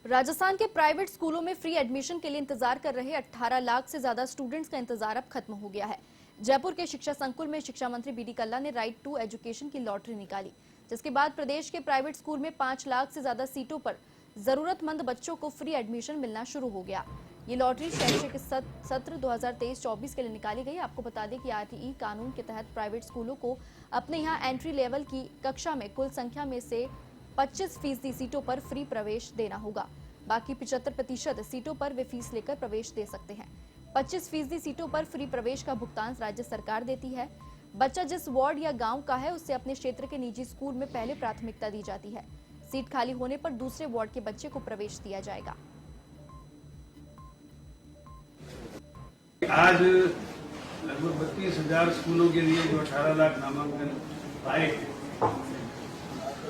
राजस्थान के प्राइवेट स्कूलों में फ्री एडमिशन के लिए इंतजार कर रहे 18 लाख से ज्यादा स्टूडेंट्स का इंतजार अब खत्म हो गया है। जयपुर के शिक्षा संकुल में शिक्षा मंत्री बीडी कल्ला ने राइट टू एजुकेशन की लॉटरी निकाली, जिसके बाद प्रदेश के प्राइवेट स्कूल में 5 लाख से ज्यादा सीटों पर जरूरतमंद बच्चों को फ्री एडमिशन मिलना शुरू हो गया। ये लॉटरी शैक्षिक सत्र 2023-24 के लिए निकाली गई। आपको बता दें कि आरटीई कानून के तहत प्राइवेट स्कूलों को अपने यहाँ एंट्री लेवल की कक्षा में कुल संख्या में से 25% सीटों पर फ्री प्रवेश देना होगा। बाकी 75% सीटों पर वे फीस लेकर प्रवेश दे सकते हैं। 25% सीटों पर फ्री प्रवेश का भुगतान राज्य सरकार देती है। बच्चा जिस वार्ड या गांव का है उससे अपने क्षेत्र के निजी स्कूल में पहले प्राथमिकता दी जाती है। सीट खाली होने पर दूसरे वार्ड के बच्चे को प्रवेश दिया जाएगा। आज लगभग 32,000 स्कूलों के लिए जो 18 लाख नामांकन आए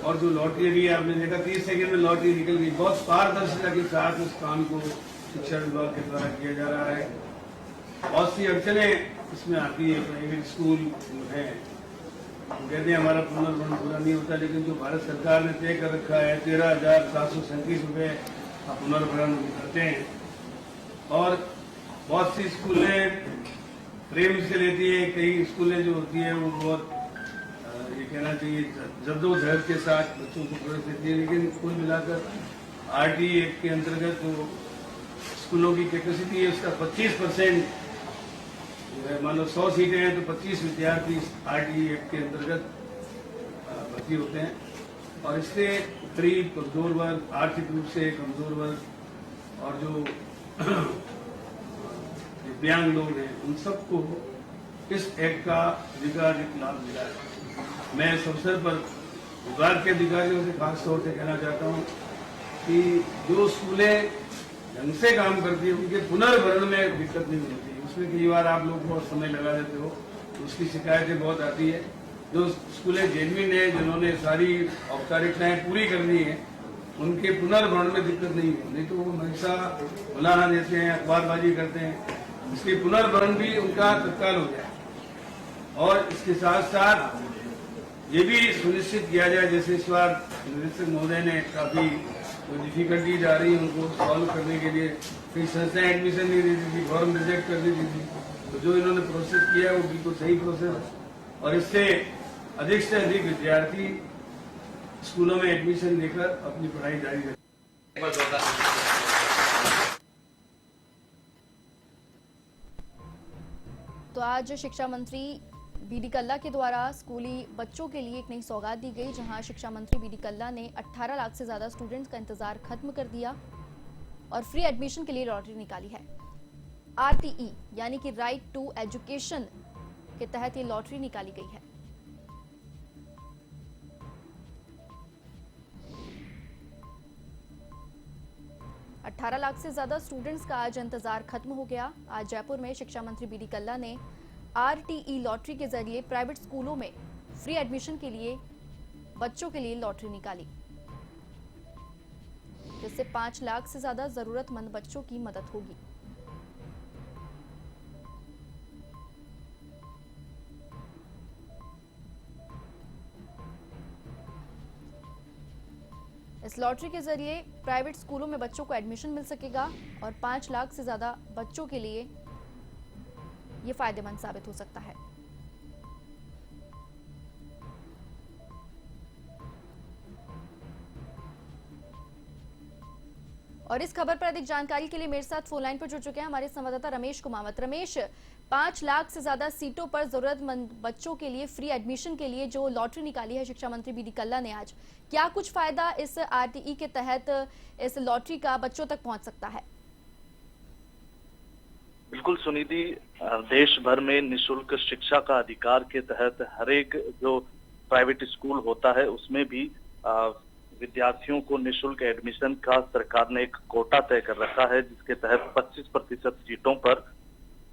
और जो लॉटरी अभी आपने देखा 30 सेकंड में लॉटरी निकल गई। बहुत पारदर्शिता के साथ उस काम को शिक्षा विभाग के द्वारा किया जा रहा है। बहुत सी अड़चने इसमें आती है। प्राइवेट स्कूल है कहते हैं हमारा पुनर्भरण पूरा नहीं होता, लेकिन जो भारत सरकार ने तय कर रखा है 13,737 रुपये का पुनर्भरण करते हैं। और बहुत सी स्कूलें प्रेम से लेती है, कई स्कूलें जो होती है वो बहुत ये कहना चाहिए जद्दोजहद के साथ बच्चों को प्रवेश देती है। लेकिन कुल मिलाकर आरटीई एक्ट के अंतर्गत जो स्कूलों की कैपेसिटी है उसका 25% मान लो 100 सीटें हैं तो 25 विद्यार्थी आरटीई एक्ट के अंतर्गत भर्ती होते हैं। और इससे गरीब, कमजोर वर्ग, आर्थिक रूप से कमजोर वर्ग और जो दिव्यांग लोग हैं उन सबको इस एक्ट का अधिकाधिक लाभ मिला है। मैं इस अवसर पर विभाग के अधिकारियों से खास तौर से कहना चाहता हूं कि जो स्कूलें ढंग से काम करती है उनके पुनर्भरण में दिक्कत नहीं होती। उसमें कई बार आप लोग बहुत समय लगा देते हो, उसकी शिकायतें बहुत आती है। जो स्कूलें जेन्युइन है, जिन्होंने सारी औपचारिकताएं पूरी करनी है, उनके पुनर्भरण में दिक्कत नहीं है। नहीं तो वो हमेशा बुलाना देते हैं, अखबारबाजी करते हैं। इसलिए पुनर्भरण भी उनका तत्काल हो जाए। और इसके साथ साथ ये भी सुनिश्चित किया जाए, जैसे इस बार निदेशक महोदय ने काफी डिफिकल्टीज आ रही है उनको सॉल्व करने के लिए, कई संस्थाएं एडमिशन नहीं देती थी, फॉर्म रिजेक्ट कर देती थी। तो जो इन्होंने प्रोसेस किया है वो बिल्कुल सही प्रोसेस है और इससे अधिक से अधिक विद्यार्थी स्कूलों में एडमिशन लेकर अपनी पढ़ाई जारी रखें। तो आज शिक्षा मंत्री बीडी कल्ला के द्वारा स्कूली बच्चों के लिए एक नई सौगात दी गई, जहां शिक्षा मंत्री बीडी कल्ला ने 18 लाख से ज्यादा स्टूडेंट्स का इंतजार खत्म कर दिया और फ्री एडमिशन के लिए लॉटरी निकाली है। आरटीई यानी कि राइट टू एजुकेशन के तहत ये लॉटरी निकाली गई है। अठारह लाख से ज्यादा स्टूडेंट्स का आज इंतजार खत्म हो गया। आज जयपुर में शिक्षा मंत्री बीडी कल्ला ने आरटीई लॉटरी के जरिए प्राइवेट स्कूलों में फ्री एडमिशन के लिए बच्चों के लिए लॉटरी निकाली, जिससे 5 लाख से ज्यादा जरूरतमंद बच्चों की मदद होगी। इस लॉटरी के जरिए प्राइवेट स्कूलों में बच्चों को एडमिशन मिल सकेगा और 5 लाख से ज्यादा बच्चों के लिए ये फायदेमंद साबित हो सकता है। और इस खबर पर अधिक जानकारी के लिए मेरे साथ फोन लाइन पर जुड़ चुके हैं हमारे संवाददाता रमेश कुमावत। रमेश, 5 लाख से ज्यादा सीटों पर जरूरतमंद बच्चों के लिए फ्री एडमिशन के लिए जो लॉटरी निकाली है शिक्षा मंत्री बीडी कल्ला ने आज, क्या कुछ फायदा इस आरटीई के तहत इस लॉटरी का बच्चों तक पहुंच सकता है? बिल्कुल सुनिधि, देश भर में निशुल्क शिक्षा का अधिकार के तहत हर एक जो प्राइवेट स्कूल होता है उसमें भी विद्यार्थियों को निशुल्क एडमिशन का सरकार ने एक कोटा तय कर रखा है, जिसके तहत 25% सीटों पर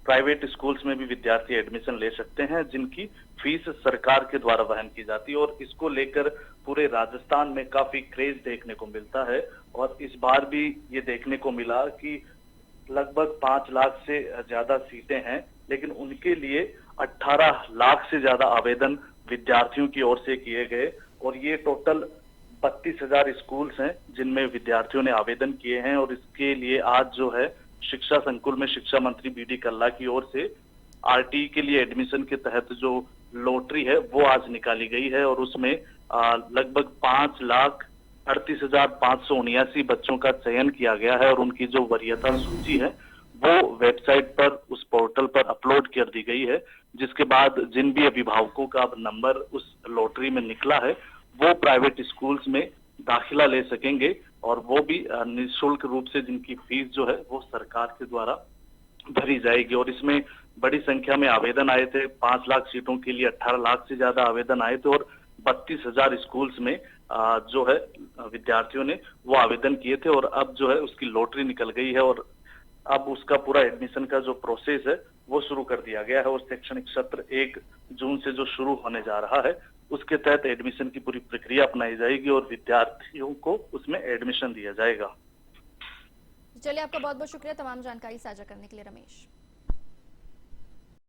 प्राइवेट स्कूल्स में भी विद्यार्थी एडमिशन ले सकते हैं, जिनकी फीस सरकार के द्वारा वहन की जाती है। और इसको लेकर पूरे राजस्थान में काफी क्रेज देखने को मिलता है। और इस बार भी ये देखने को मिला कि लगभग 5 लाख से ज्यादा सीटें हैं, लेकिन उनके लिए 18 लाख से ज्यादा आवेदन विद्यार्थियों की ओर से किए गए और ये टोटल 32,000 स्कूल्स हैं जिनमें विद्यार्थियों ने आवेदन किए हैं, और इसके लिए आज जो है शिक्षा संकुल में शिक्षा मंत्री बीडी कल्ला की ओर से आरटी के लिए एडमिशन के तहत जो लॉटरी है वो आज निकाली गई है, और उसमें लगभग 5,38,579 बच्चों का चयन किया गया है, और उनकी जो वरीयता सूची है वो वेबसाइट पर उस पोर्टल पर अपलोड कर दी गई है, जिसके बाद जिन भी अभिभावकों का अब नंबर उस लॉटरी में निकला है वो प्राइवेट स्कूल्स में दाखिला ले सकेंगे, और वो भी निःशुल्क रूप से जिनकी फीस जो है वो सरकार के द्वारा भरी जाएगी। और इसमें बड़ी संख्या में आवेदन आए थे, 5 लाख सीटों के लिए 18 लाख से ज्यादा आवेदन आए थे, और 32,000 स्कूल्स में जो है विद्यार्थियों ने वो आवेदन किए थे, और अब जो है उसकी लॉटरी निकल गई है, और अब उसका पूरा एडमिशन का जो प्रोसेस है वो शुरू कर दिया गया है, और शैक्षणिक सत्र 1 जून से जो शुरू होने जा रहा है उसके तहत एडमिशन की पूरी प्रक्रिया अपनाई जाएगी और विद्यार्थियों को उसमें एडमिशन दिया जाएगा। चलिए, आपका बहुत बहुत शुक्रिया तमाम जानकारी साझा करने के लिए रमेश।